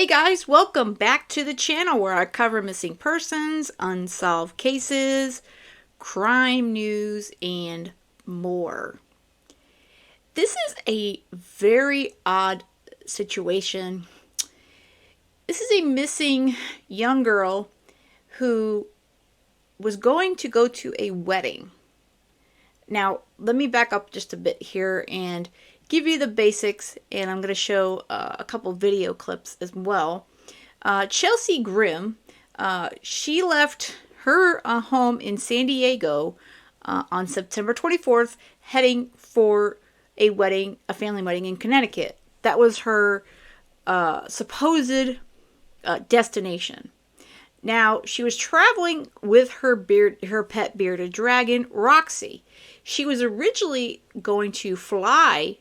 Hey guys, welcome back to the channel where I cover missing persons, unsolved cases, crime news, and more. This is a very odd situation. This is a missing young girl who was going to go to a wedding. Now, let me back up just a bit here and give you the basics, and I'm going to show a couple video clips as well. Chelsea Grimm, she left her home in San Diego on September 24th, heading for a wedding, a family wedding in Connecticut. That was her supposed destination. Now, she was traveling with her pet bearded dragon, Roxy. She was originally going to fly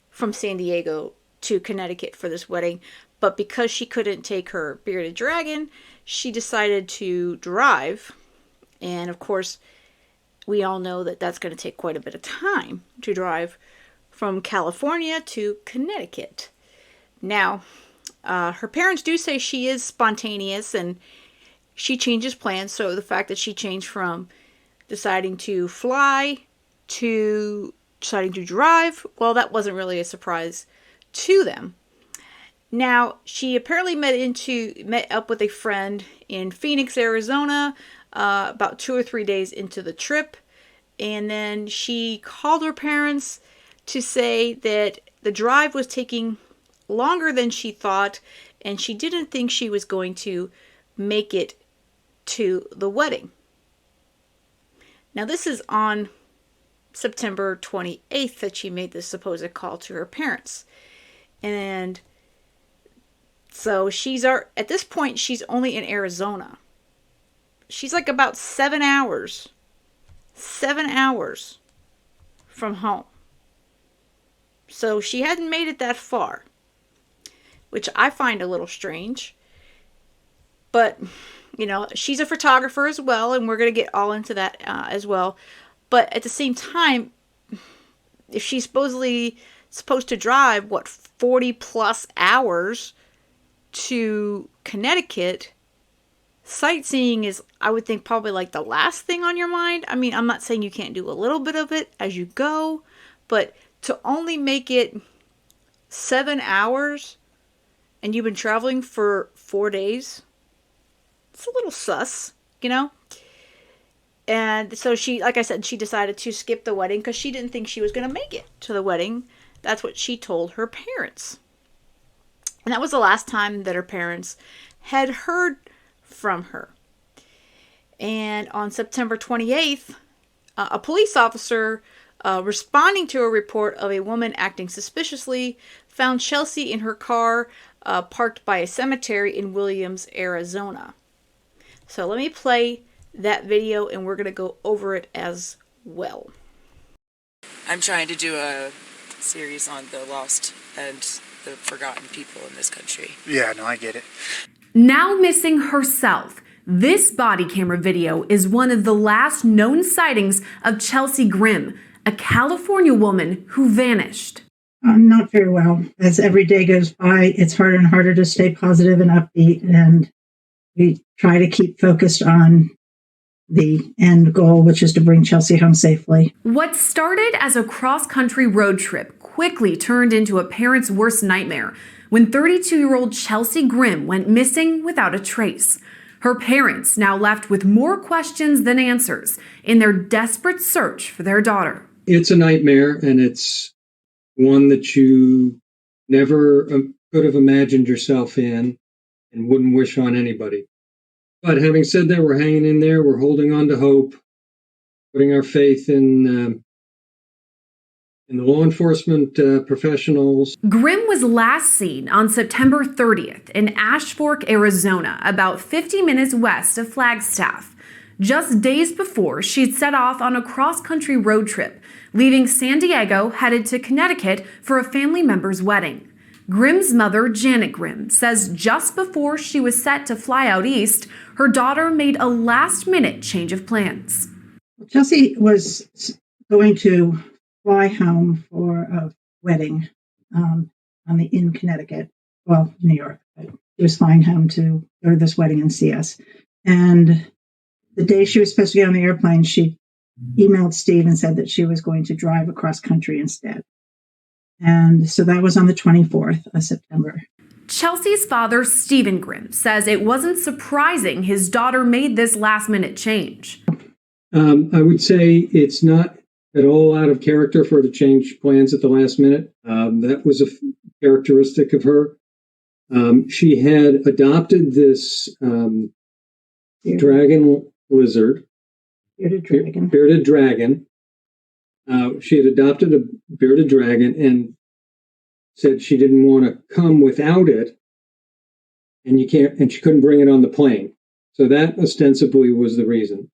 from San Diego to Connecticut for this wedding, but because she couldn't take her bearded dragon, she decided to drive. And of course, we all know that that's going to take quite a bit of time to drive from California to Connecticut. Now, her parents do say she is spontaneous and she changes plans. So the fact that she changed from deciding to fly to deciding to drive, well, that wasn't really a surprise to them. Now, she apparently met up with a friend in Phoenix, Arizona, about 2 or 3 days into the trip. And then she called her parents to say that the drive was taking longer than she thought, and she didn't think she was going to make it to the wedding. Now, this is on September 28th that she made this supposed call to her parents. And so at this point, she's only in Arizona. She's like about 7 hours from home. So she hadn't made it that far, which I find a little strange. But, you know, she's a photographer as well, and we're going to get all into that as well. But at the same time, if she's supposed to drive, 40 plus hours to Connecticut, sightseeing is, I would think, probably like the last thing on your mind. I mean, I'm not saying you can't do a little bit of it as you go, but to only make it 7 hours and you've been traveling for 4 days, it's a little sus, you know? And so she, like I said, she decided to skip the wedding because she didn't think she was going to make it to the wedding. That's what she told her parents. And that was the last time that her parents had heard from her. And on September 28th, a police officer responding to a report of a woman acting suspiciously found Chelsea in her car parked by a cemetery in Williams, Arizona. So let me play that video and we're going to go over it as well. I'm trying to do a series on the lost and the forgotten people in this country. Yeah, no, I get it. Now missing herself, this body camera video is one of the last known sightings of Chelsea Grimm, a California woman who vanished. Not very well. As every day goes by, it's harder and harder to stay positive and upbeat, and we try to keep focused on the end goal, which is to bring Chelsea home safely. What started as a cross-country road trip quickly turned into a parent's worst nightmare when 32-year-old Chelsea Grimm went missing without a trace. Her parents now left with more questions than answers in their desperate search for their daughter. It's a nightmare, and it's one that you never could have imagined yourself in and wouldn't wish on anybody. But having said that, we're hanging in there. We're holding on to hope, putting our faith in the law enforcement professionals. Grimm was last seen on September 30th in Ash Fork, Arizona, about 50 minutes west of Flagstaff. Just days before, she'd set off on a cross-country road trip, leaving San Diego headed to Connecticut for a family member's wedding. Grimm's mother, Janet Grimm, says just before she was set to fly out east, her daughter made a last-minute change of plans. Chelsea was going to fly home for a wedding in Connecticut, well, New York. But was flying home to go to this wedding and see us. And the day she was supposed to get on the airplane, she emailed Steve and said that she was going to drive across country instead. And so that was on the 24th of September. Chelsea's father, Stephen Grimm, says it wasn't surprising his daughter made this last-minute change. I would say it's not at all out of character for her to change plans at the last minute. That was a characteristic of her. She had adopted this dragon lizard. Bearded dragon. She had adopted a bearded dragon and said she didn't want to come without it, and she couldn't bring it on the plane. So that ostensibly was the reason.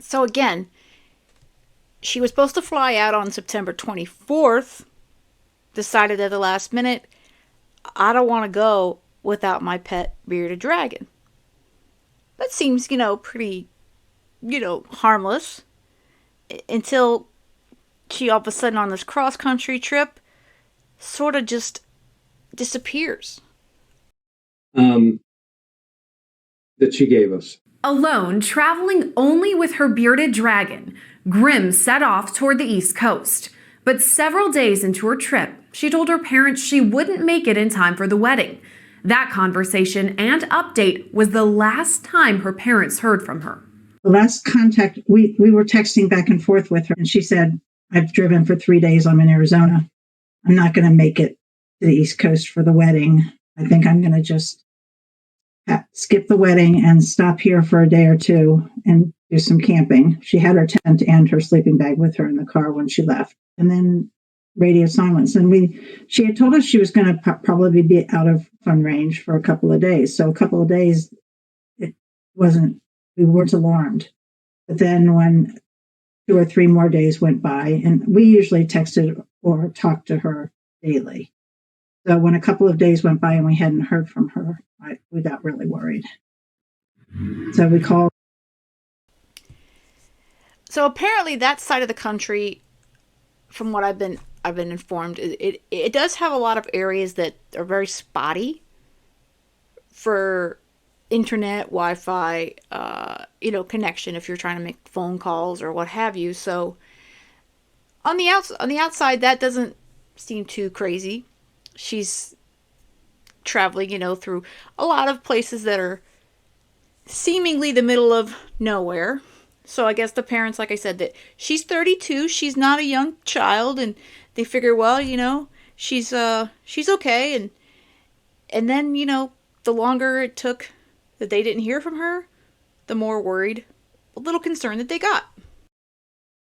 So again, she was supposed to fly out on September 24th, decided at the last minute, I don't want to go without my pet bearded dragon. That seems, pretty, harmless. Until she all of a sudden on this cross-country trip sort of just disappears. That she gave us. Alone, traveling only with her bearded dragon, Grimm set off toward the East Coast. But several days into her trip, she told her parents she wouldn't make it in time for the wedding. That conversation and update was the last time her parents heard from her. The last contact, we were texting back and forth with her, and she said, I've driven for 3 days. I'm in Arizona. I'm not going to make it to the East Coast for the wedding. I think I'm going to just skip the wedding and stop here for a day or two and do some camping. She had her tent and her sleeping bag with her in the car when she left. And then radio silence. And she had told us she was going to probably be out of fun range for a couple of days. So a couple of days, we weren't alarmed. But then when 2 or 3 more days went by, and we usually texted or talked to her daily. So when a couple of days went by and we hadn't heard from her, we got really worried. So we called. So apparently that side of the country, from what I've been informed, it does have a lot of areas that are very spotty for internet, Wi-Fi, connection if you're trying to make phone calls or what have you. So on the outside, that doesn't seem too crazy. She's traveling, through a lot of places that are seemingly the middle of nowhere. So I guess the parents, like I said, that she's 32, she's not a young child, and they figure, well, she's okay. And then, the longer it took that they didn't hear from her, the more worried, a little concerned that they got.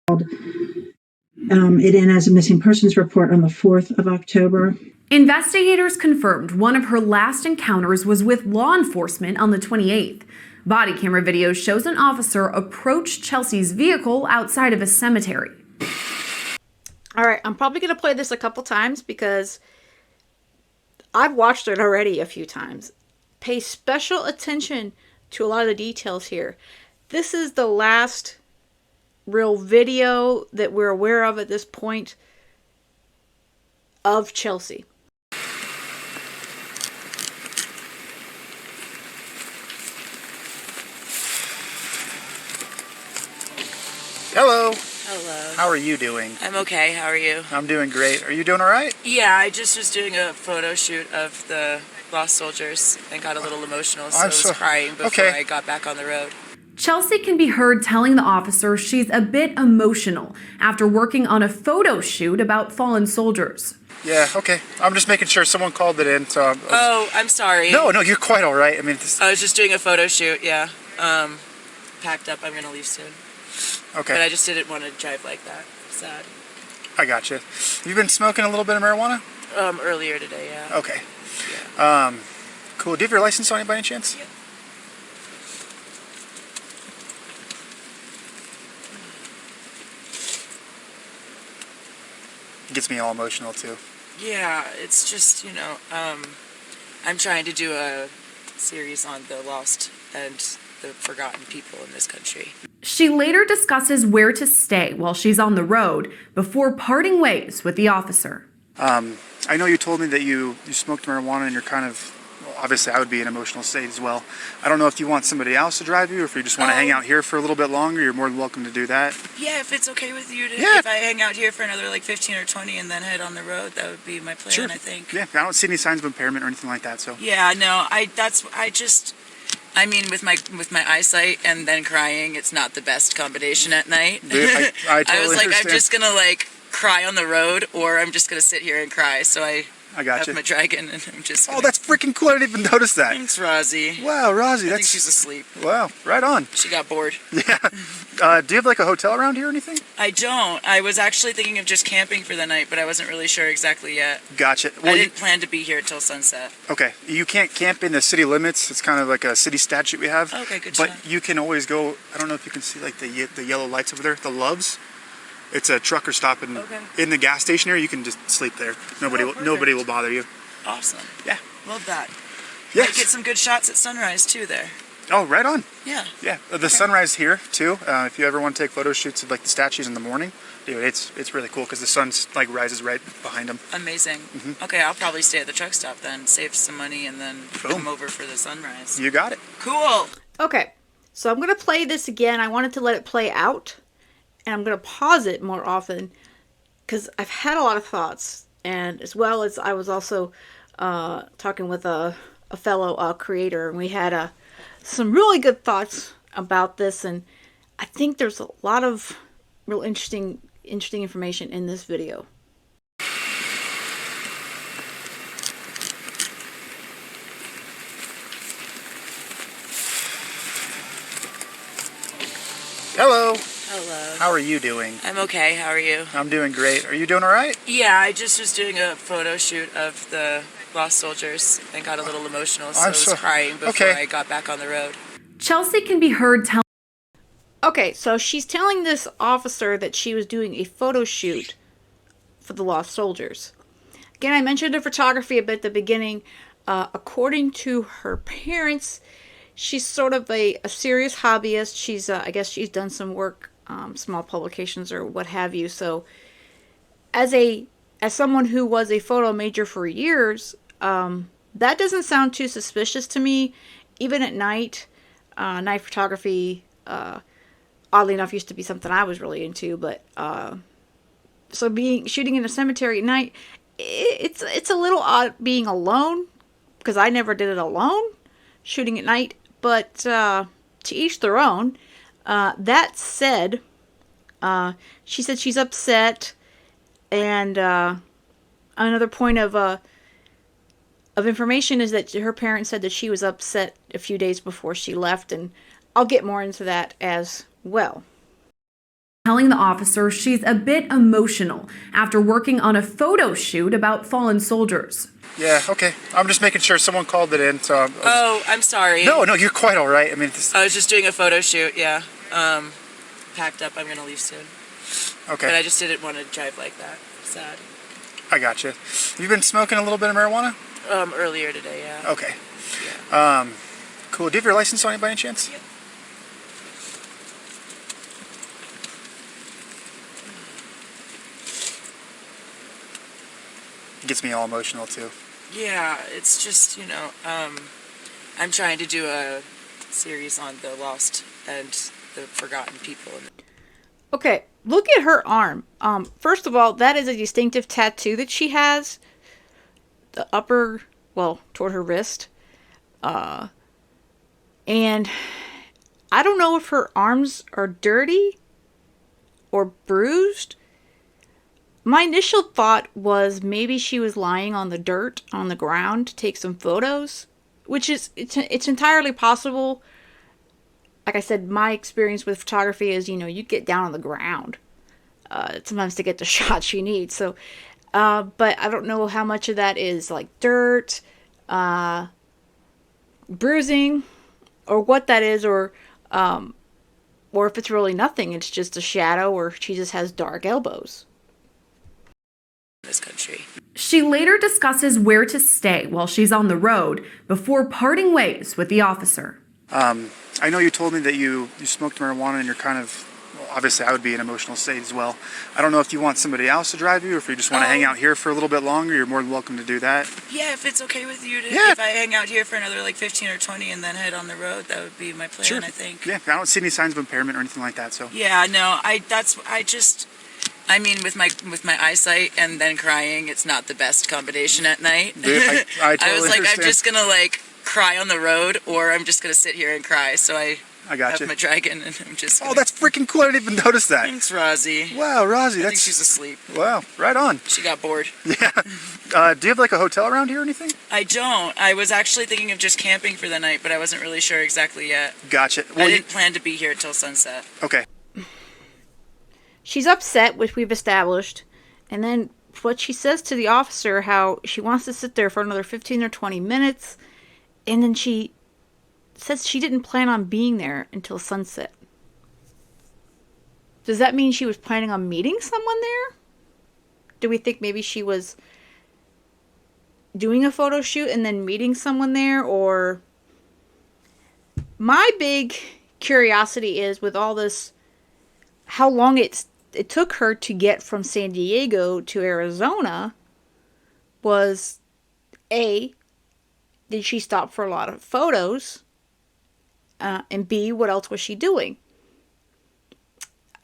It in as a missing persons report on the 4th of October. Investigators confirmed one of her last encounters was with law enforcement on the 28th. Body camera video shows an officer approach Chelsea's vehicle outside of a cemetery. All right, I'm probably going to play this a couple times because I've watched it already a few times. Pay special attention to a lot of the details here. This is the last real video that we're aware of at this point of Chelsea. Hello. Hello. How are you doing? I'm okay. How are you? I'm doing great. Are you doing all right? Yeah, I just was doing a photo shoot of the lost soldiers and got a little emotional, so I was crying before I got back on the road. Chelsea can be heard telling the officer she's a bit emotional after working on a photo shoot about fallen soldiers. Yeah, okay. I'm just making sure someone called it in, so... I'm sorry. No, you're quite all right. I mean... I was just doing a photo shoot, yeah. Packed up. I'm going to leave soon. Okay. But I just didn't want to drive like that. Sad. I gotcha. You've been smoking a little bit of marijuana? Earlier today, yeah. Okay. Yeah. Cool. Do you have your license on you by any chance? Yeah. It gets me all emotional, too. Yeah, it's just, I'm trying to do a series on the lost and the forgotten people in this country. She later discusses where to stay while she's on the road before parting ways with the officer. I know you told me that you smoked marijuana and you're kind of, well, obviously I would be in an emotional state as well. I don't know if you want somebody else to drive you or if you just want to hang out here for a little bit longer, you're more than welcome to do that. Yeah, if it's okay with you to, Yeah. if I hang out here for another like 15 or 20 and then head on the road, that would be my plan, Sure. I think. Yeah, I don't see any signs of impairment or anything like that, so. Yeah, no, I mean, with my eyesight and then crying, it's not the best combination at night. I I totally was like, understand. I'm just gonna like cry on the road, or I'm just gonna sit here and cry. So I got have you. my dragon, and I'm just. Oh, that's freaking cool. I didn't even notice that. Thanks, Rosie. Wow, Rosie, I think that's... she's asleep. Wow, right on. She got bored. Yeah. Do you have like a hotel around here or anything? I don't. I was actually thinking of just camping for the night, but I wasn't really sure exactly yet. Gotcha. I didn't plan to be here till sunset. Okay, you can't camp in the city limits. It's kind of like a city statute we have. Okay, good But shot. you can always go. I don't know if you can see like the yellow lights over there, the Loves. It's a trucker stop in the gas station area. You can just sleep there. Nobody will bother you. Awesome. Yeah. Love that. Yes. Might get some good shots at sunrise too there. Oh, right on. Yeah. Yeah. The sunrise here too. If you ever want to take photo shoots of like the statues in the morning, dude, it's really cool because the sun like rises right behind them. Amazing. Okay, I'll probably stay at the truck stop then, save some money, and then come over for the sunrise. You got it. Cool. Okay, so I'm going to play this again. I wanted to let it play out, and I'm going to pause it more often because I've had a lot of thoughts, and as well as I was also talking with a fellow creator, and we had some really good thoughts about this, and I think there's a lot of real interesting information in this video. Hello. Hello. How are you doing? I'm okay. How are you? I'm doing great. Are you doing all right? Yeah, I just was doing a photo shoot of the lost soldiers and got a little emotional, so I was crying before I got back on the road. Chelsea can be heard telling. Okay, so she's telling this officer that she was doing a photo shoot for the lost soldiers. Again, I mentioned her photography a bit at the beginning. According to her parents, she's sort of a serious hobbyist. She's, I guess she's done some work, small publications or what have you. So as someone who was a photo major for years, that doesn't sound too suspicious to me. Even at night, night photography, oddly enough, used to be something I was really into. But so shooting in a cemetery at night, it's a little odd being alone, because I never did it alone, shooting at night. But to each their own. That said, she said she's upset, and another point of information is that her parents said that she was upset a few days before she left, and I'll get more into that as well. Telling the officer she's a bit emotional after working on a photo shoot about fallen soldiers. Yeah, okay. I'm just making sure someone called it in, so... Oh, I'm sorry. No, you're quite all right. I mean... I was just doing a photo shoot, yeah. Packed up, I'm going to leave soon. Okay. But I just didn't want to drive like that. Sad. I got you. You've been smoking a little bit of marijuana? Earlier today, yeah. Okay. Yeah. Cool. Do you have your license on you by any chance? Yep. It gets me all emotional, too. Yeah, it's just, I'm trying to do a series on the lost and the forgotten people. Okay, look at her arm. First of all, that is a distinctive tattoo that she has. The upper, well, toward her wrist. And I don't know if her arms are dirty or bruised. My initial thought was maybe she was lying on the dirt on the ground to take some photos, which is it's entirely possible. Like I said, my experience with photography is, you get down on the ground sometimes to get the shots you need. So, but I don't know how much of that is like dirt, bruising, or what that is, or if it's really nothing. It's just a shadow, or she just has dark elbows. This country. She later discusses where to stay while she's on the road before parting ways with the officer. I know you told me that you smoked marijuana and you're kind of, well, obviously I would be in an emotional state as well. I don't know if you want somebody else to drive you, or if you just want to hang out here for a little bit longer. You're more than welcome to do that. Yeah, if it's okay with you, Yeah. if I hang out here for another like 15 or 20 and then head on the road, that would be my plan. Sure. I think. Yeah, I don't see any signs of impairment or anything like that. So Yeah, no, I mean, with my eyesight and then crying, it's not the best combination at night. Dude, I totally I was like, understand. I'm just gonna like cry on the road, or I'm just gonna sit here and cry. So I got have you. my dragon, and I'm just. Oh, that's freaking cool! I didn't even notice that. Thanks, Rosie. Wow, Rosie, I that's think she's asleep. wow, right on. She got bored. Yeah. Do you have like a hotel around here or anything? I don't. I was actually thinking of just camping for the night, but I wasn't really sure exactly yet. Gotcha. I didn't plan to be here till sunset. Okay. She's upset, which we've established. And then what she says to the officer, how she wants to sit there for another 15 or 20 minutes. And then she says she didn't plan on being there until sunset. Does that mean she was planning on meeting someone there? Do we think maybe she was doing a photo shoot and then meeting someone there? Or my big curiosity is, with all this, how long it took her to get from San Diego to Arizona. Was A, did she stop for a lot of photos? And B, what else was she doing?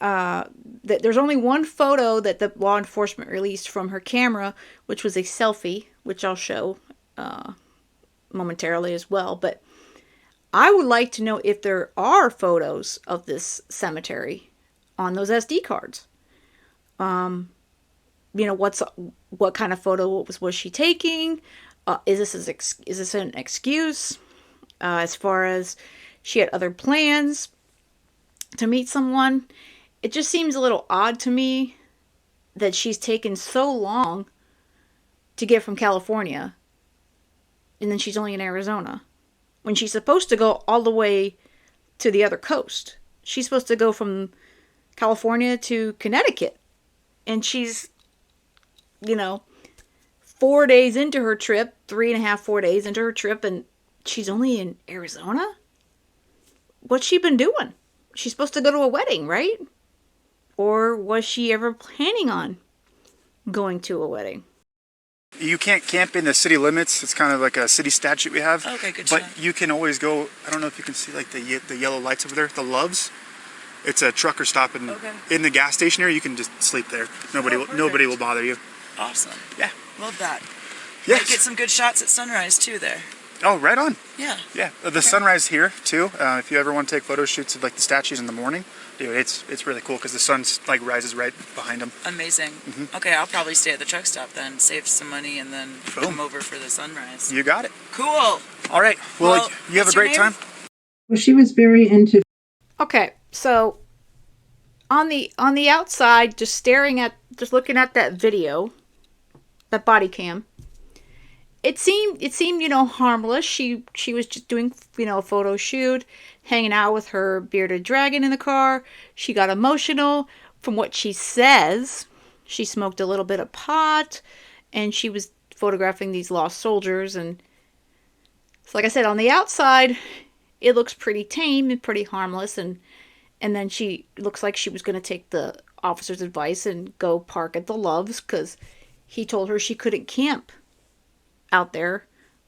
There's only one photo that the law enforcement released from her camera, which was a selfie, which I'll show momentarily as well. But I would like to know if there are photos of this cemetery on those SD cards. You know, what kind of photo was she taking? Is this an excuse? As far as she had other plans to meet someone, it just seems a little odd to me that she's taken so long to get from California, and then she's only in Arizona, when she's supposed to go all the way to the other coast. She's supposed to go from California to Connecticut, and she's, 4 days into her trip, 3.5, 4 days into her trip, and she's only in Arizona? What's she been doing? She's supposed to go to a wedding, right? Or was she ever planning on going to a wedding? You can't camp in the city limits. It's kind of like a city statute we have. Okay, good. But you can always go. I don't know if you can see like the yellow lights over there, the Loves. It's a trucker stop in the gas station area. You can just sleep there. Nobody will bother you. Awesome. Yeah. Love that. Yes. Might get some good shots at sunrise too there. Oh, right on. Yeah. Yeah. The sunrise here too. If you ever want to take photo shoots of like the statues in the morning, dude, it's really cool because the sun's like rises right behind them. Amazing. Okay, I'll probably stay at the truck stop then, save some money, and then come over for the sunrise. You got it. Cool. All right. Well, you have a great time. Well, she was very into. Okay, so on the outside, just looking at that video, that body cam, it seemed harmless. She was just doing a photo shoot, hanging out with her bearded dragon in the car. She got emotional. From what she says, she smoked a little bit of pot, and she was photographing these lost soldiers. And so, like I said, on the outside, it looks pretty tame and pretty harmless. And then she looks like she was going to take the officer's advice and go park at the Loves, because he told her she couldn't camp out there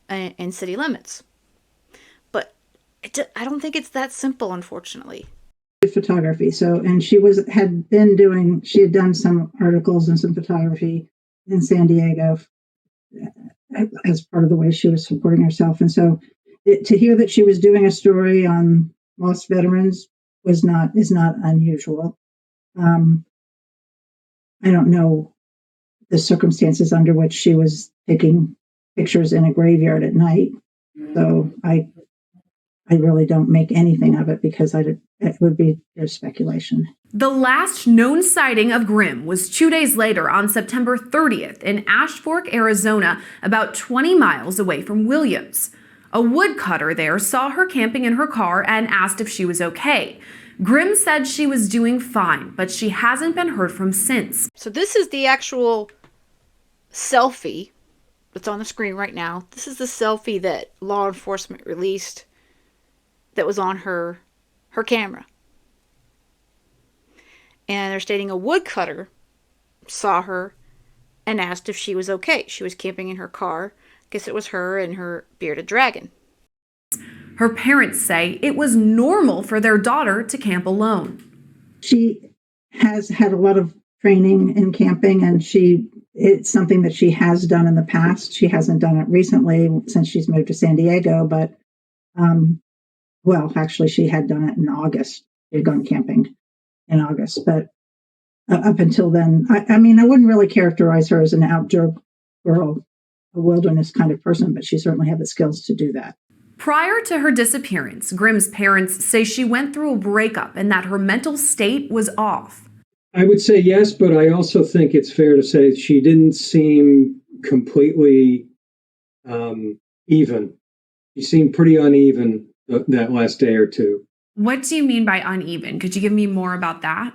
in city limits. But I don't think it's that simple, unfortunately. Photography. So, and she had done some articles and some photography in San Diego as part of the way she was supporting herself. And so to hear that she was doing a story on lost veterans is not unusual. I don't know the circumstances under which she was taking pictures in a graveyard at night. So I really don't make anything of it, because it would be pure speculation. The last known sighting of Grimm was 2 days later on September 30th in Ash Fork, Arizona, about 20 miles away from Williams. A woodcutter there saw her camping in her car and asked if she was okay. Grimm said she was doing fine, but she hasn't been heard from since. So this is the actual selfie that's on the screen right now. This is the selfie that law enforcement released that was on her camera. and they're stating a woodcutter saw her and asked if she was okay. She was camping in her car. I guess it was her and her bearded dragon. Her parents say it was normal for their daughter to camp alone. She has had a lot of training in camping, and it's something that she has done in the past. She hasn't done it recently since she's moved to San Diego, but well, actually, she had done it in August. She had gone camping in August, but up until then, I mean, I wouldn't really characterize her as an outdoor girl, a wilderness kind of person, but she certainly had the skills to do that. Prior to her disappearance, Grimm's parents say she went through a breakup and that her mental state was off. I would say yes, but I also think it's fair to say she didn't seem completely even. She seemed pretty uneven that last day or two. What do you mean by uneven? Could you give me more about that?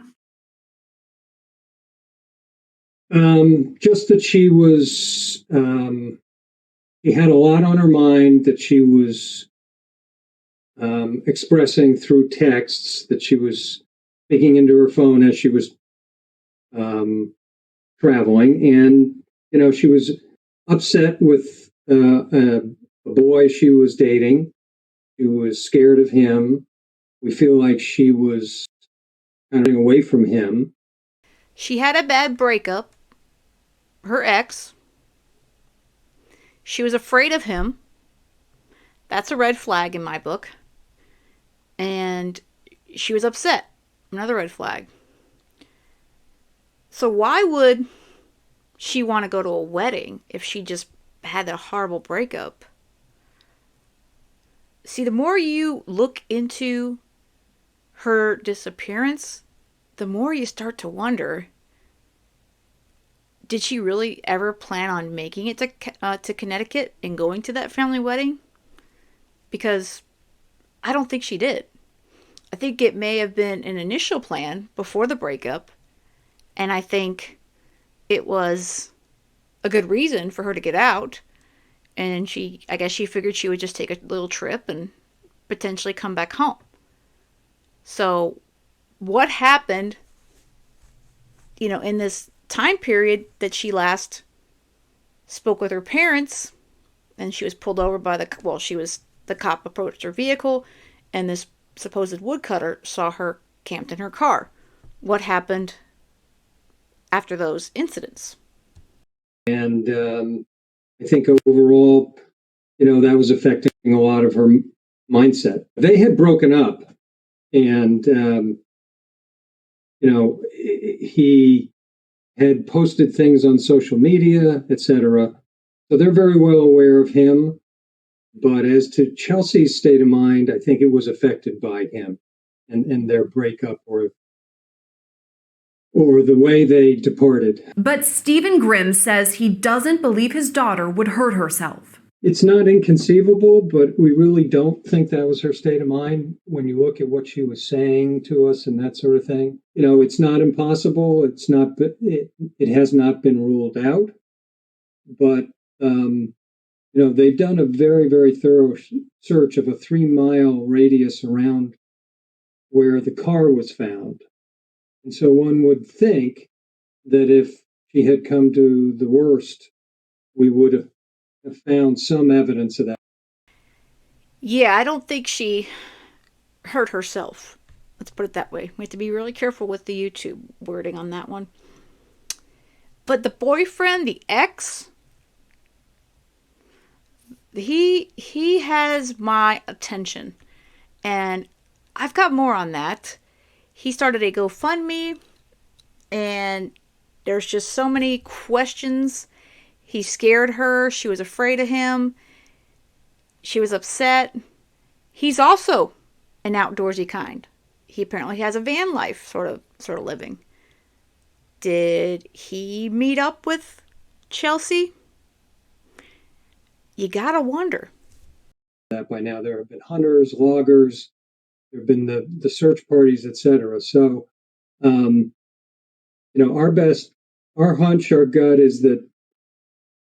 Just that she was, she had a lot on her mind that she was expressing through texts that she was speaking into her phone as she was traveling. And, you know, she was upset with a boy she was dating. She was scared of him. We feel like she was running away from him. She had a bad breakup. Her ex. She was afraid of him. That's a red flag in my book. And she was upset. Another red flag. So why would she want to go to a wedding if she just had that horrible breakup? See, the more you look into her disappearance, the more you start to wonder, did she really ever plan on making it to Conneticut and going to that family wedding? Because I don't think she did. I think it may have been an initial plan before the breakup, and I think it was a good reason for her to get out. And I guess she figured she would just take a little trip and potentially come back home. So what happened, in this time period that she last spoke with her parents, and she was pulled over by the cop approached her vehicle, and this supposed woodcutter saw her camped in her car. What happened after those incidents? And I think overall, that was affecting a lot of her mindset. They had broken up, and, he had posted things on social media, etc. So they're very well aware of him. But as to Chelsea's state of mind, I think it was affected by him and their breakup or the way they departed. But Stephen Grimm says he doesn't believe his daughter would hurt herself. It's not inconceivable, but we really don't think that was her state of mind when you look at what she was saying to us and that sort of thing. It's not impossible. It has not been ruled out. But, they've done a very, very thorough search of a 3-mile radius around where the car was found. And so one would think that if she had come to the worst, we would have found some evidence of that. Yeah, I don't think she hurt herself. Let's put it that way. We have to be really careful with the YouTube wording on that one. But the boyfriend, the ex, he has my attention. And I've got more on that. He started a GoFundMe, and there's just so many questions. He scared her. She was afraid of him. She was upset. He's also an outdoorsy kind. He apparently has a van life sort of living. Did he meet up with Chelsea? You gotta wonder. That by now there have been hunters, loggers, there have been the search parties, etc. So, our hunch, our gut is that,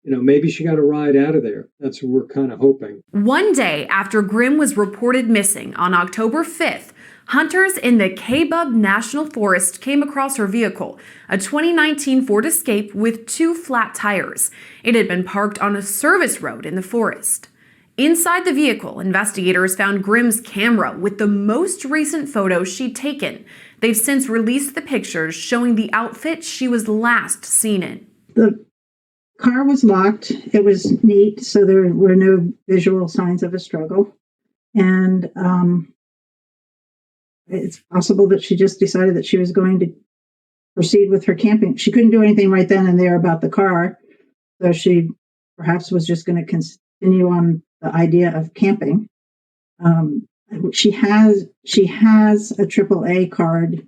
maybe she got a ride out of there. That's what we're kind of hoping. One day after Grimm was reported missing on October 5th, Hunters in the Kaibab National Forest came across her vehicle, a 2019 Ford Escape with 2 flat tires. It had been parked on a service road in the forest. Inside the vehicle, investigators found Grimm's camera with the most recent photos she'd taken. They've since released the pictures showing the outfit she was last seen in. The car was locked. It was neat, so there were no visual signs of a struggle. And it's possible that she just decided that she was going to proceed with her camping. She couldn't do anything right then and there about the car, so she perhaps was just going to continue on the idea of camping. She has a AAA card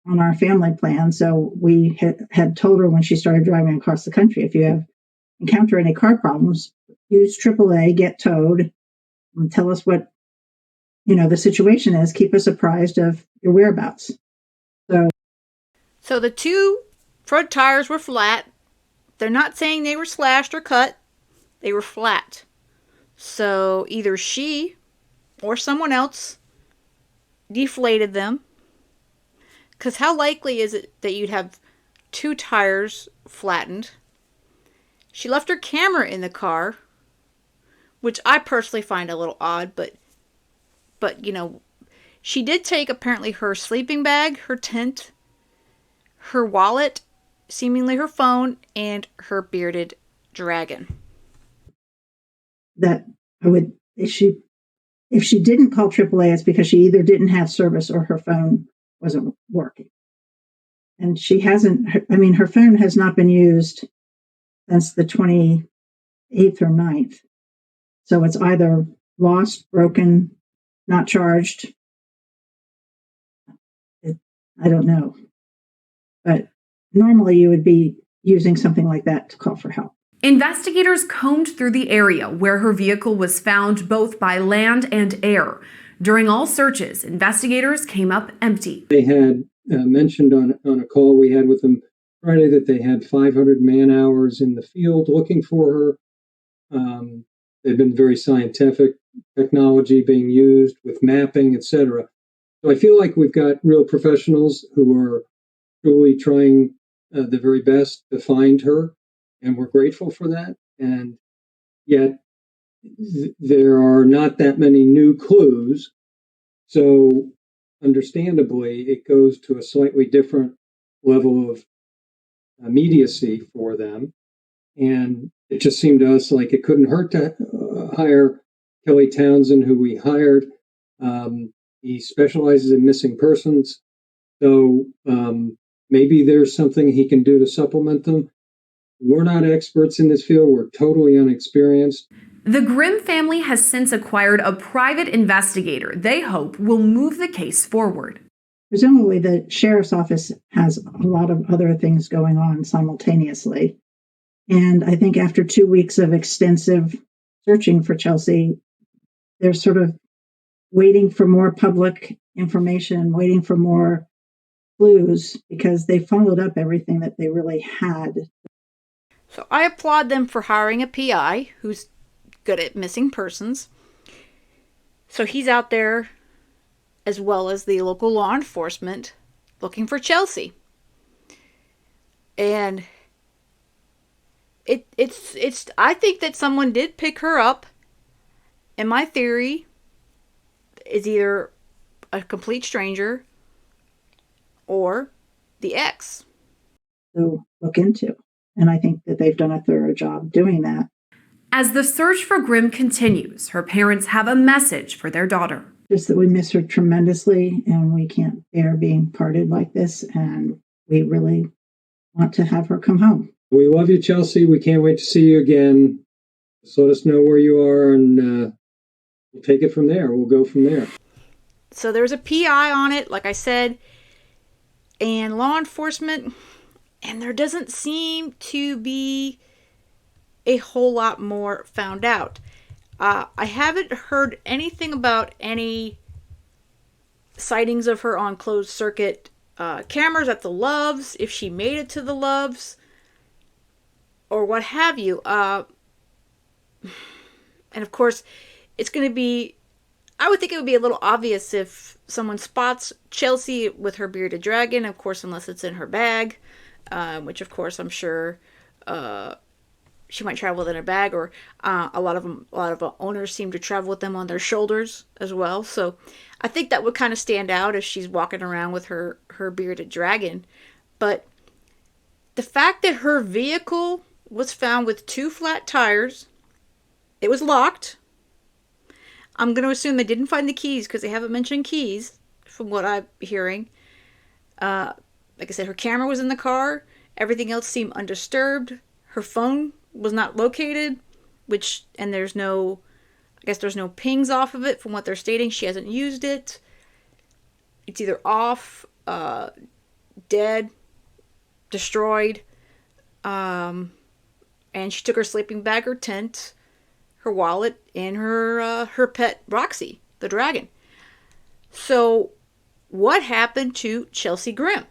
on our family plan, so we had told her when she started driving across the country, if you encounter any car problems, use AAA, get towed, and tell us what the situation is. Keep us apprised of your whereabouts. So the 2 front tires were flat. They're not saying they were slashed or cut. They were flat. So either she or someone else deflated them. Because how likely is it that you'd have 2 tires flattened? She left her camera in the car, which I personally find a little odd, but she did take apparently her sleeping bag, her tent, her wallet, seemingly her phone, and her bearded dragon. That if she didn't call AAA, it's because she either didn't have service or her phone wasn't working. And she hasn't, her phone has not been used since the 28th or 9th. So it's either lost, broken, not charged. I don't know. But normally you would be using something like that to call for help. Investigators combed through the area where her vehicle was found both by land and air. During all searches, investigators came up empty. They had mentioned on a call we had with them Friday that they had 500 man-hours in the field looking for her. They've been very scientific, technology being used with mapping, etc. So I feel like we've got real professionals who are truly trying the very best to find her, and we're grateful for that. And yet there are not that many new clues. So understandably, it goes to a slightly different level of immediacy for them. And it just seemed to us like it couldn't hurt to hire Kelly Townsend, who we hired. He specializes in missing persons. So maybe there's something he can do to supplement them. We're not experts in this field. We're totally unexperienced. The Grimm family has since acquired a private investigator they hope will move the case forward. Presumably the sheriff's office has a lot of other things going on simultaneously. And I think after 2 weeks of extensive searching for Chelsea, they're sort of waiting for more public information, waiting for more clues, because they followed up everything that they really had. So I applaud them for hiring a PI who's good at missing persons. So he's out there, as well as the local law enforcement, looking for Chelsea. And it's I think that someone did pick her up, and my theory is either a complete stranger or the ex. To look into. And I think that they've done a thorough job doing that. As the search for Grimm continues, her parents have a message for their daughter. Just that we miss her tremendously, and we can't bear being parted like this, and we really want to have her come home. We love you, Chelsea. We can't wait to see you again. Just let us know where you are, and we'll take it from there. We'll go from there. So there's a PI on it, like I said, and law enforcement, and there doesn't seem to be a whole lot more found out. I haven't heard anything about any sightings of her on closed circuit cameras at the Loves, if she made it to the Loves, or what have you. And of course, it's going to be I would think it would be a little obvious if someone spots Chelsea with her bearded dragon, of course, unless it's in her bag, which, of course, I'm sure she might travel with in a bag, or a lot of owners seem to travel with them on their shoulders as well. So I think that would kind of stand out if she's walking around with her bearded dragon. But the fact that her vehicle was found with 2 flat tires, it was locked. I'm going to assume they didn't find the keys because they haven't mentioned keys from what I'm hearing. Like I said, her camera was in the car. Everything else seemed undisturbed. Her phone was not located, and there's no pings off of it from what they're stating. She hasn't used it. It's either off, dead, destroyed, and she took her sleeping bag, her tent, her wallet, and her pet Roxy, the dragon. So, what happened to Chelsea Grimm?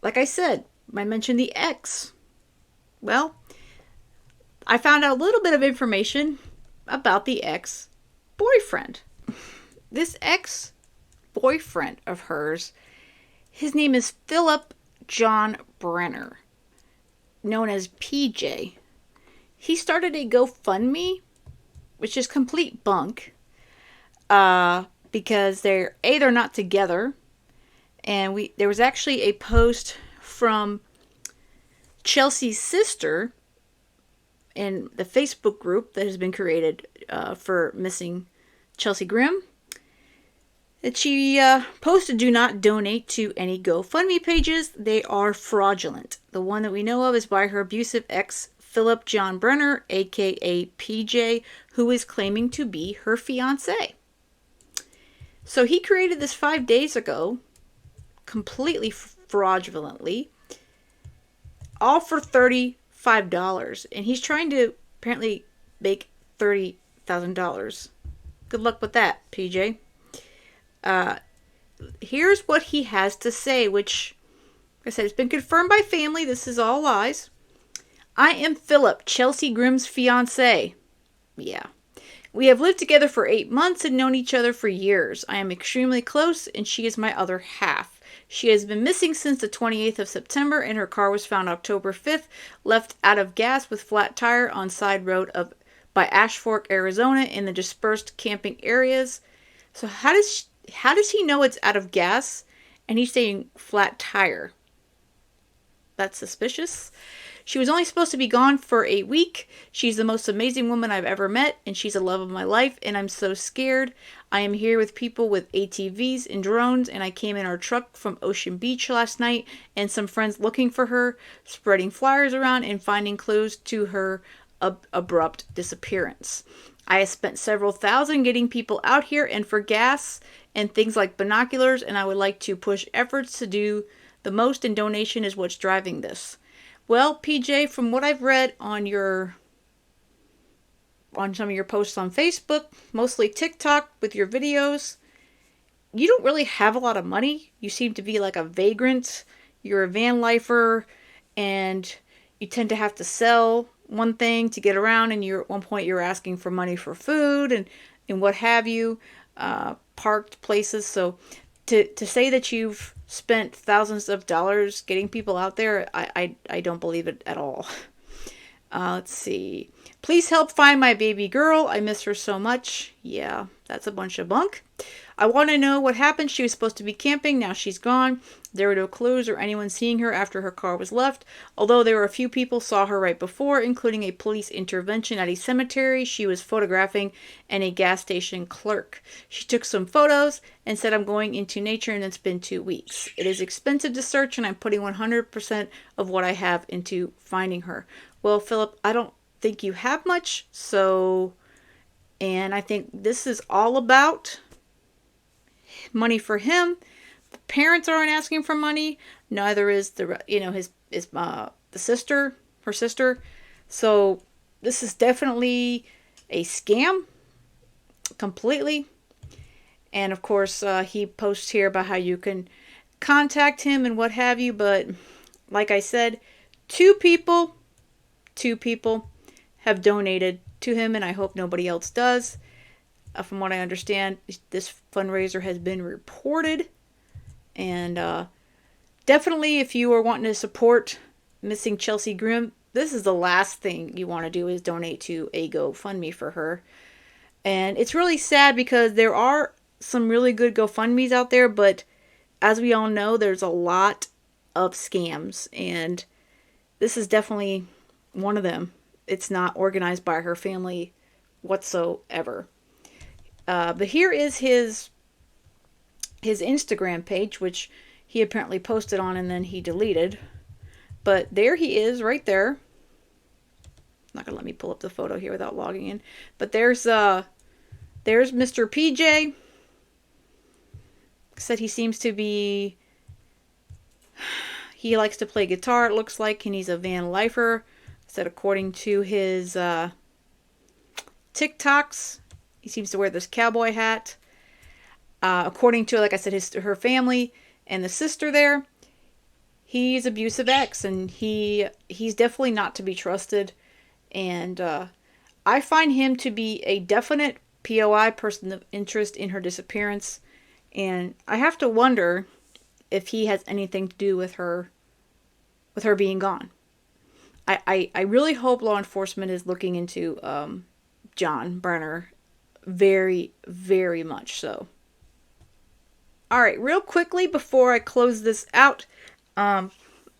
Like I said, I mentioned the ex. Well, I found out a little bit of information about the ex-boyfriend. This ex-boyfriend of hers, his name is Philip John Brenner, known as PJ. He started a GoFundMe, which is complete bunk, because they're not together, and there was actually a post from Chelsea's sister in the Facebook group that has been created for missing Chelsea Grimm, that she posted, "Do not donate to any GoFundMe pages. They are fraudulent. The one that we know of is by her abusive ex, Philip John Brenner, aka PJ, who is claiming to be her fiance." So he created this 5 days ago, completely fraudulently, all for $35, and he's trying to apparently make $30,000. Good luck with that, PJ. Here's what he has to say, which, like I said, it's been confirmed by family. This is all lies. "I am Philip, Chelsea Grimm's fiance. Yeah. We have lived together for 8 months and known each other for years. I am extremely close, and she is my other half. She has been missing since the 28th of September, and her car was found October 5th, left out of gas with flat tire on side road by Ash Fork, Arizona, in the dispersed camping areas." So how does he know it's out of gas, and he's saying flat tire? That's suspicious. "She was only supposed to be gone for a week. She's the most amazing woman I've ever met, and she's the love of my life, and I'm so scared. I am here with people with ATVs and drones, and I came in our truck from Ocean Beach last night, and some friends looking for her, spreading flyers around, and finding clues to her abrupt disappearance. I have spent several thousand getting people out here and for gas and things like binoculars, and I would like to push efforts to do the most, and donation is what's driving this." Well, PJ, from what I've read on some of your posts on Facebook, mostly TikTok with your videos, you don't really have a lot of money. You seem to be like a vagrant. You're a van lifer, and you tend to have to sell one thing to get around, and at one point you're asking for money for food and what have you, parked places. So to say that you've spent thousands of dollars getting people out there, I don't believe it at all. Let's see. "Please help find my baby girl. I miss her so much." Yeah, that's a bunch of bunk. "I want to know what happened. She was supposed to be camping. Now she's gone. There were no clues or anyone seeing her after her car was left. Although there were a few people saw her right before, including a police intervention at a cemetery she was photographing and a gas station clerk. She took some photos and said, 'I'm going into nature,' and it's been 2 weeks. It is expensive to search, and I'm putting 100% of what I have into finding her." Well, Philip, I don't think you have much, and I think this is all about money for him. The parents aren't asking for money. Neither is the sister, her sister. So this is definitely a scam, completely. And of course, he posts here about how you can contact him and what have you. But like I said, two people have donated to him, and I hope nobody else does. From what I understand, this fundraiser has been reported. And definitely, if you are wanting to support missing Chelsea Grimm, this is the last thing you want to do is donate to a GoFundMe for her. And it's really sad because there are some really good GoFundMes out there, but as we all know, there's a lot of scams, and this is definitely one of them. It's not organized by her family whatsoever. But here is his Instagram page, which he apparently posted on and then he deleted. But there he is, right there. Not gonna let me pull up the photo here without logging in. But there's Mr. PJ. Said he seems to be. He likes to play guitar, it looks like, and he's a van lifer. Said according to his TikToks, he seems to wear this cowboy hat. According to, like I said, her family and the sister there, he's abusive ex, and he's definitely not to be trusted. And I find him to be a definite POI, person of interest in her disappearance. And I have to wonder if he has anything to do with her being gone. I really hope law enforcement is looking into John Brenner very, very much so. Alright, real quickly before I close this out, on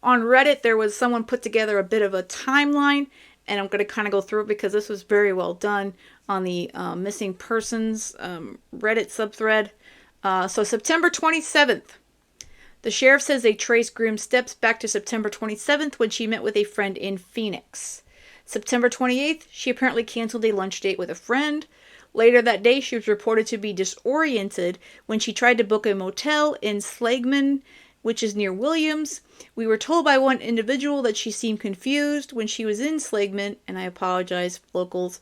Reddit there was someone put together a bit of a timeline, and I'm going to kind of go through it because this was very well done on the missing persons Reddit subthread. So September 27th, the sheriff says they traced Grimm's steps back to September 27th when she met with a friend in Phoenix. September 28th, she apparently canceled a lunch date with a friend. Later that day, she was reported to be disoriented when she tried to book a motel in Slagman, which is near Williams. We were told by one individual that she seemed confused when she was in Slagman, and I apologize, locals.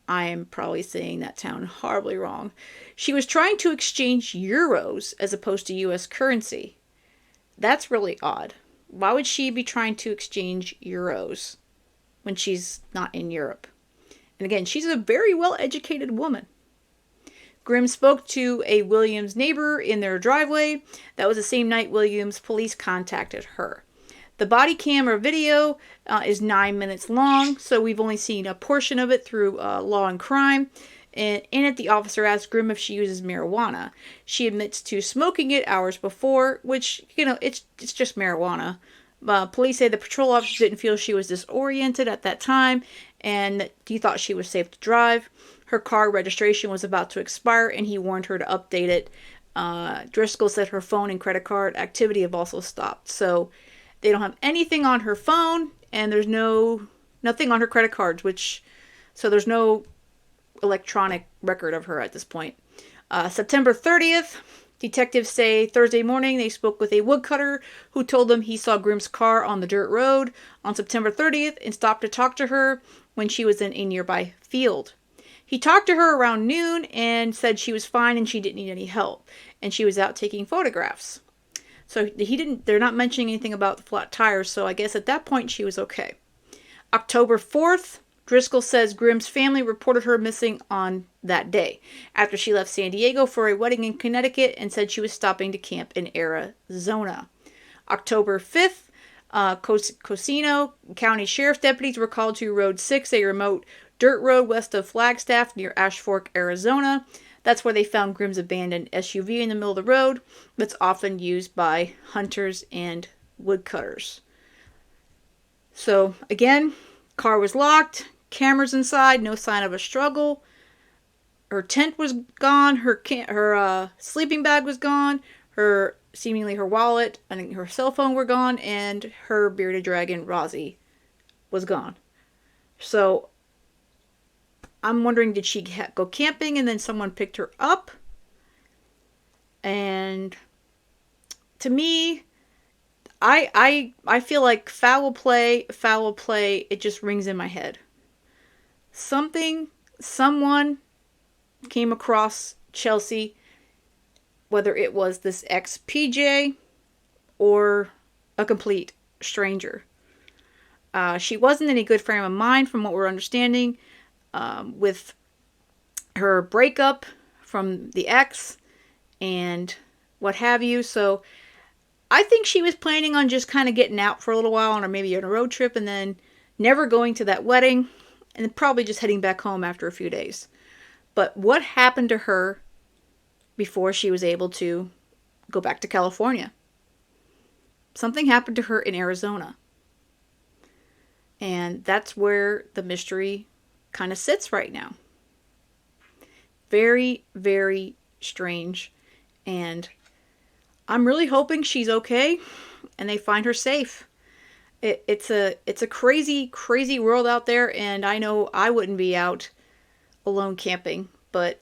I am probably saying that town horribly wrong. She was trying to exchange euros as opposed to US currency. That's really odd. Why would she be trying to exchange euros when she's not in Europe? And again, she's a very well-educated woman. Grimm spoke to a Williams neighbor in their driveway. That was the same night Williams police contacted her. The body cam or video is 9 minutes long, so we've only seen a portion of it through Law and Crime. And in it, the officer asked Grimm if she uses marijuana. She admits to smoking it hours before, which, it's just marijuana. Police say the patrol officer didn't feel she was disoriented at that time, and he thought she was safe to drive. Her car registration was about to expire, and he warned her to update it. Driscoll said her phone and credit card activity have also stopped. So they don't have anything on her phone, and there's nothing on her credit cards, so there's no electronic record of her at this point. September 30th, detectives say Thursday morning they spoke with a woodcutter who told them he saw Grimm's car on the dirt road on September 30th and stopped to talk to her when she was in a nearby field. He talked to her around noon and said she was fine and she didn't need any help, and she was out taking photographs. So they're not mentioning anything about the flat tires, so I guess at that point she was okay. October 4th, Driscoll says Grimm's family reported her missing on that day, after she left San Diego for a wedding in Connecticut and said she was stopping to camp in Arizona. October 5th, Cosino County Sheriff's deputies were called to Road 6, a remote dirt road west of Flagstaff near Ash Fork, Arizona. That's where they found Grimm's abandoned SUV in the middle of the road that's often used by hunters and woodcutters. So, again, car was locked, cameras inside, no sign of a struggle. Her tent was gone, her sleeping bag was gone, seemingly her wallet and her cell phone were gone, and her bearded dragon, Rosie, was gone. So, I'm wondering, did she go camping and then someone picked her up? And to me, I feel like foul play, it just rings in my head. Someone came across Chelsea, whether it was this ex-PJ or a complete stranger. She wasn't in a good frame of mind from what we're understanding. With her breakup from the ex and what have you. So I think she was planning on just kind of getting out for a little while, or maybe on a road trip, and then never going to that wedding, and probably just heading back home after a few days. But what happened to her before she was able to go back to California? Something happened to her in Arizona. And that's where the mystery kind of sits right now. Very, very strange. And I'm really hoping she's okay and they find her safe. It's a crazy, crazy world out there, and I know I wouldn't be out alone camping, but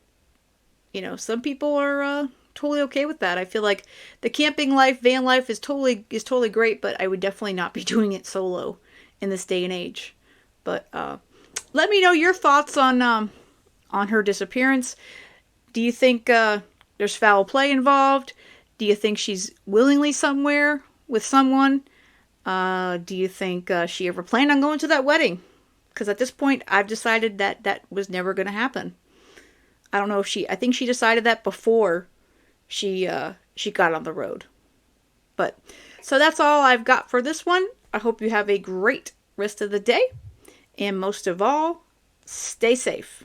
some people are totally okay with that. I feel like the camping life, van life is totally great, but I would definitely not be doing it solo in this day and age. But let me know your thoughts on her disappearance. Do you think there's foul play involved? Do you think she's willingly somewhere with someone? Do you think she ever planned on going to that wedding? Because at this point, I've decided that was never going to happen. I don't know if I think she decided that before she got on the road. But so that's all I've got for this one. I hope you have a great rest of the day, and most of all, stay safe.